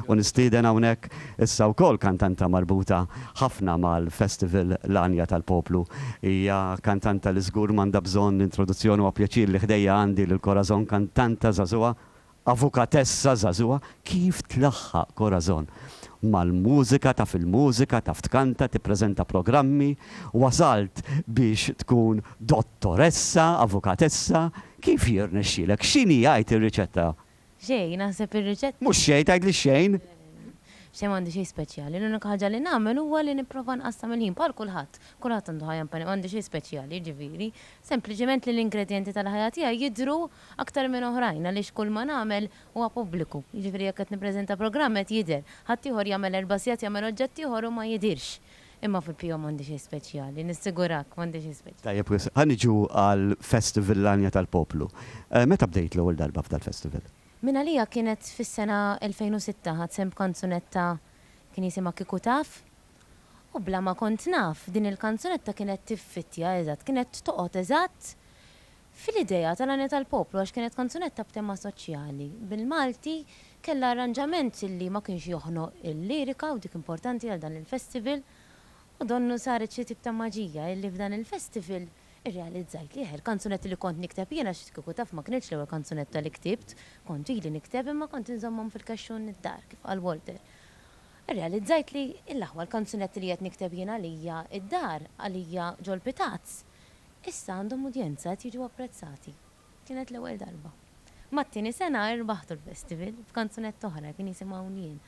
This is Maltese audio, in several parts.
U nistieden hawnhekk issa wkoll kantanta marbuta ħafna mal-Festival L-Anja tal-Poplu. Hija kantanta li żgur m'għandha bżonn introduzzjoni u pjaċir li ħdejja għandi lil Corazon, kantanta żagħżugħa, avukatessa żagħżugħa, kif tlaħħaq Corazon mal-mużika, taf il-mużika, taf tkanta, tippreżenta programmi, wasalt biex tkun dottoressa, avukatessa, kif jirnexxielek? X'inhi jgħid ir-riċetta? Xejn, naħseb ir-riċetta. Mhux xejn tgħidli xejn? Xejn m'għandi xejn speċjali. L-unika ħaġa li nagħmel huwa li nipprova nqassam il-ħin bħal kulħadd. Kulħadd għandu ħajja m'għandi xejn speċjali, ġifieri. Sempliċement li l-ingredjenti tal-ħajja tiegħi jidhru aktar minn oħrajn għaliex kull ma nagħmel huwa pubbliku. Jiġifieri jekk qed nippreżenta programm qed jidher. Ħadd ieħor jagħmel erbasjat jagħmel oġġett ieħor u ma jidirx. Imma fil-pija m'għandi xejn speċjali, nissigurak m'għandi xejn speċjali. Tajjeb, ħaniġu għal Festival L-Anja tal-Poplu. Meta bdejt l-ewwel darba f'dal festival? Min għalija kienet fis-sena 2006 ħadsem kanzunetta kien jisimha Kieku Taf. U bla ma kont naf din il-kanzunetta kienet tiffittja eżatt, kienet toqgħod eżatt fil-idea tal-Anja tal-Poplu għax kienet kanzunetta b'tema soċjali. Bil-Malti kellha arranġament illi ma kienx joħnoq il-lirika u dik importanti għal dan il-festival. U donnu saret xi tip ta' maġija illi f'dan il-festival irrealizzajt li kanzunetti li kont nikteb jiena xi Kieku Taf ma kienx l-ewwel kanzunetta li ktibt, kont ili nikteb imma kont inżommhom fil-kaxxun id-dar kif qal Walter. Irrealizzajt li l-aħwa l-kanzunetti li qed nikteb jiena għalija id-dar għalija ġol Pitazz. Issa għandhom udjenza qed jiġu apprezzati. Kienet l-ewwel darba. Mat-tieni sena irbaħtu l-festival f'kanzunett oħra kien jisimha Unjien.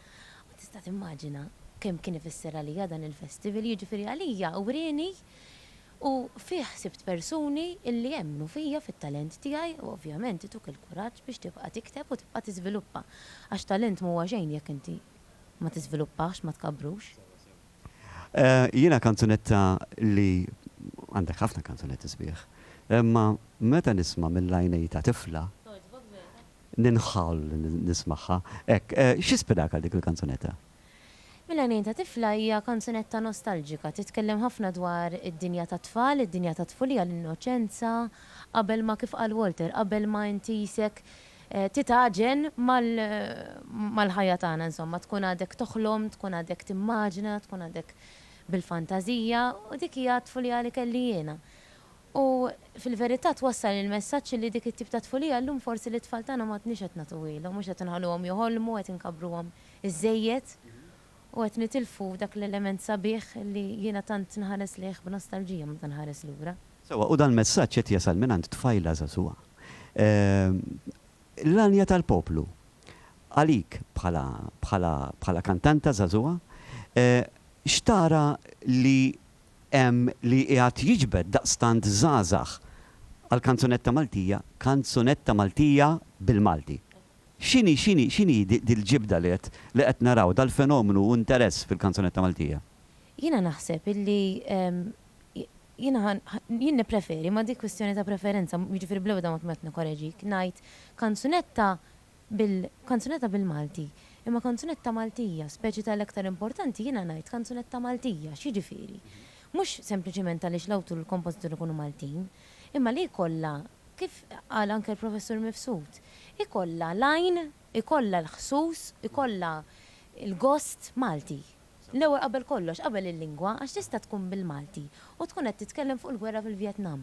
U tista' timmaġina kemm kien ifisser għalija dan il-festival, jiġifieri għalija urini u fih ħsibt persuni illi jemmnu fija fit-talent tiegħi u ovvjament ituk il-kuraġġ biex tibqa' tikteb u tibqa' tiżviluppa. Għax talent mhuwa xejn jekk inti ma tiżviluppax, ma tkabrux. Jiena kanzunetta li għandek ħafna kanzunetti sbieħ. Imma meta nisma' mill-lajnej ta' tifla ninħall nismaħħa. X'ispirak għal dik il-kanzunetta? Mill-għanin ta' tifla hija kanzunetta nostalġika, titkellem ħafna dwar id-dinja ta' tfal, id-dinja ta' tfulija l-innoċenza, qabel ma kif qal Walter, qabel ma inti jisek titaġen mal-ħajja tagħna insomma, tkun għadek toħlom, tkun għadek timmaġna, tkun għadek bil-fantazija u dik hija tfulija li kelli jiena. U fil-verità twassal il-messaġġ li dik it-tip ta' tfulija llum forsi li tfal tagħna ma tniex qed nagħtuhom, mhux qed inħalluhom joħolmu, qed inkabruhom iż-żejjed. U għet nitilfu dak l-element sabiħ li jiena tant nħares liħ b'nostalġija ma nħares lura. Sewa, u dan messaġġ qed jasal minn għand tfajla żagħżugħa. L-Anja tal-Poplu għalik bħala kantanta żagħżugħa, xtara li hemm li qiegħed jiġbed daqstant żgħażagħ għal kanzunetta Maltija bil-Malti. X'inhi dil-ġibda li qed naraw dal-fenomenu u interess fil-kanzunetta Maltija? Jiena naħseb illi jien nippreferi ma dik kwistjoni ta' preferenza, jiġifieri bl-ewwel ma qed nikkoreġik, ngħid kanzunetta bil-Malti. Imma kanzunetta Maltija, speċi tal-aktar importanti jiena ngħid kanzunetta Maltija, x'jiġifieri. Mhux sempliċement għaliex l-awtur u l-kompożitur ikunu Maltin, imma li jkollha kif qal anke l-Professur Mifsud, ikolla lajn, ikolla l-ħsus, ikolla il-gost Malti. L-ewwel qabel kollox, qabel il-lingwa, għax tista' tkun bil-Malti u tkun qed titkellem fuq il-gwerra fil-Vjetnam.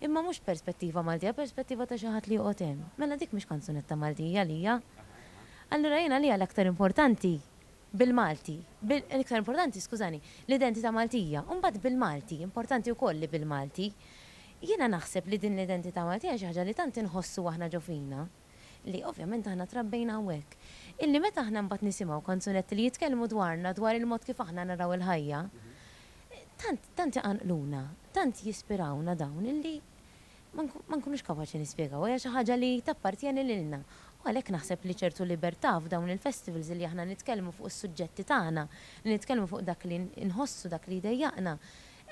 Imma mhux perspettiva Maltija, perspettiva ta' xi ħadd li joqgħod hemm. Mela dik mhix kanzunetta Maltija għalija. Allura jiena għalija l-aktar importanti bil-Malti, l-iktar importanti, skużani, l-identità Maltija, u mbagħad bil-Malti, importanti wkoll li bil-Malti. Jiena naħseb li din l-identità Maltija xi ħaġa li tant inħossu aħna ġo fina, li ovvjament aħna trabbejna hawnhekk. Illi meta aħna mbagħad nisimgħu kanzunetti li jitkellmu dwarna dwar il-mod kif aħna naraw il-ħajja, tant jaqanqluna, tant jispirawna dawn illi ma nkunux kapaċi nispjegaw, hija xi ħaġa li tappartjeni lilna. U għalhekk naħseb li ċertu libertà f'dawn il-festivals li aħna nitkellmu fuq is-suġġetti tagħna, li nitkellmu fuq dak li nħossu dak li jdejjaqna.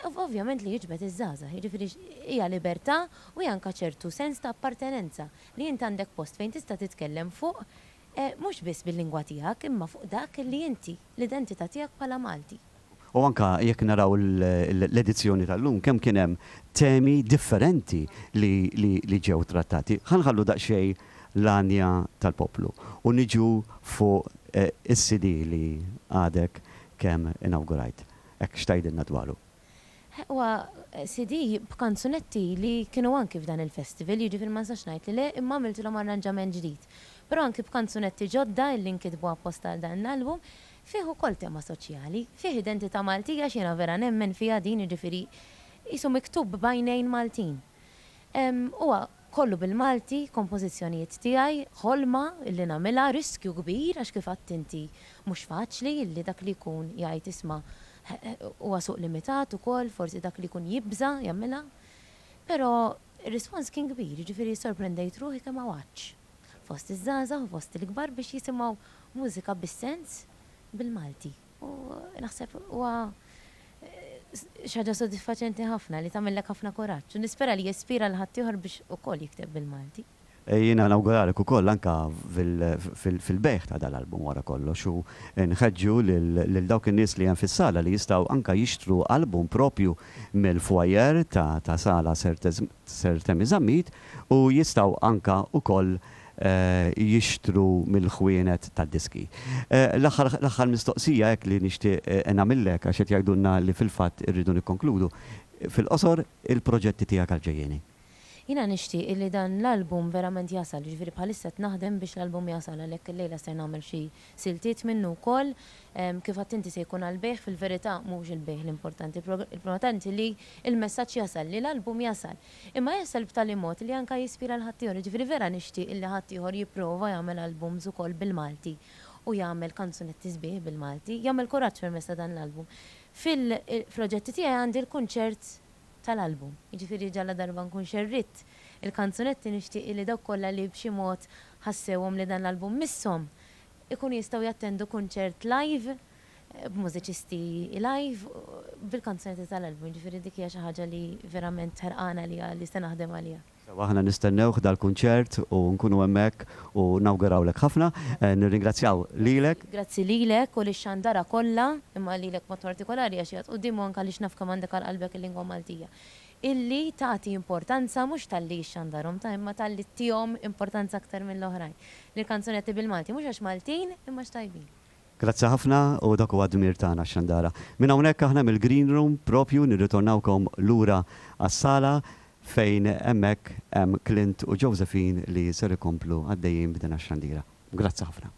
Ovvjament li jiġbed iż-żgħażagħ, jiġifieri hija libertà u hija anke ċertu sens ta' appartenenza li int għandek post fejn tista' titkellem fuq mhux biss bil-lingwa tiegħek imma fuq dak li inti l-identità tiegħek bħala Malti. U anka jekk naraw l-edizzjoni tal-lum kemm kien hemm temi differenti li ġew trattati. Ħanħallu daqsxejn l-Anja tal-Poplu u niġu fuq is-CD li għadek kemm inaugurajt. Ek xtajdilna dwaru. Huwa CD b'kanzunetti li kienu anki f'dan il-festival, jiġifieri ma nistax ngħid li le, imma għamiltilhom arranġament ġdid. Però anki b'kanzunetti ġodda li nkitbu apposta għal dan l-album, fih ukoll tema soċjali, fih identità Maltija x'jiena vera nemmen fiha din jiġifieri isu miktub b'bajnejn Maltin. Huwa kollu bil-Malti, kompożizzjonijiet tiegħi, ħolma illi nagħmilha, riskju kbir għax kif għadt inti mhux faċli illi dak li jkun jgħid isma' huwa suq limitat ukoll, forsi dak li jkun jibża jagħmilha. Però ir-rispons kien kbir, jiġifieri sorprendejt ruħi kemm għawaċ. Fost iż-żgħażagħ u fost il-kbar biex jisimgħu mużika bis-sens bil-Malti. U naħseb huwa xaġa soddisfaċenti ħafna li tagħmellek ħafna kuraġġ. U nispera li jispira l ħadd ieħor biex ukoll jikteb bil-Malti. Jiena nawguralek ukoll anka fil-beħ ta' dal-album wara kollox u nħeġġu lil dawk in-nies li hemm fis-sala li jistgħu anka jixtru album propju mill-foyer ta' sala Ser Temmi Żammit u jistgħu anka ukoll jixtru mill-ħwienet tad-diski. L-aħħar mistoqsija hekk li nixtieq nagħmillek għax qed jgħidulna li fil-fatt irridu nikkonkludu. Fil-qosor il-proġetti tiegħek għal-ġejjieni. Jina nixtieq li dan l-album verament jasal, ġifieri bħalissa naħdem biex l-album jasal għalhekk illejla se nagħmel xi siltiet minnu wkoll. Kif għadt inti se jkun għall-beħ, fil-verità mhux il-beħ l-importanti. L-importanti li l-messaġġ jasal, li l-album jasal. Imma jasal b'tali mod li anke jispira l-ħadd ieħor, ġifieri vera nixtieq li ħadd ieħor jipprova jagħmel albums ukoll bil-Malti u jagħmel kanzunetti sbieħ bil-Malti, jagħmel kuraġġ permezz ta' dan l-album. Fil-proġetti tiegħi għandi l-kunċert tal-album. Jiġifieri ġalla darba nkun xerritt il-kanzunetti nixtieq li dawk kollha li b'xi mod ħassewhom li dan l-album misshom ikun jistgħu jattendu kunċert live b'mużiċisti live bil-kanzunetti tal-album. Jiġifieri dik hija xi ħaġa li verament ħerqana li se naħdem għaliha. Aħna nistennewh dal-kunċert u nkunu hemmhekk u nawgurawlek ħafna. Nirringrazzjaw lilek. Grazzi lilek u lix-xandara kollha, imma lilek mod partikolari għax jgħid qudiemu anke li x'naf kemm għandek għal qalbek il-lingwa Maltija. Illi tagħti importanza mhux tal-li xandarhom ta' imma tal-li tihom importanza aktar mill-oħrajn. Li kanzunetti bil-Malti mhux għax Maltin imma x'tajbin. Grazzi ħafna u dak huwa dmir tagħna xandara. Minn hawnhekk aħna mill-Green Room propju nirritornawkom lura għas-sala fejn hemmhekk hemm Clint u Josephine li ser ikomplu għaddejjin b'din għax-xandira. Grazzi ħafna.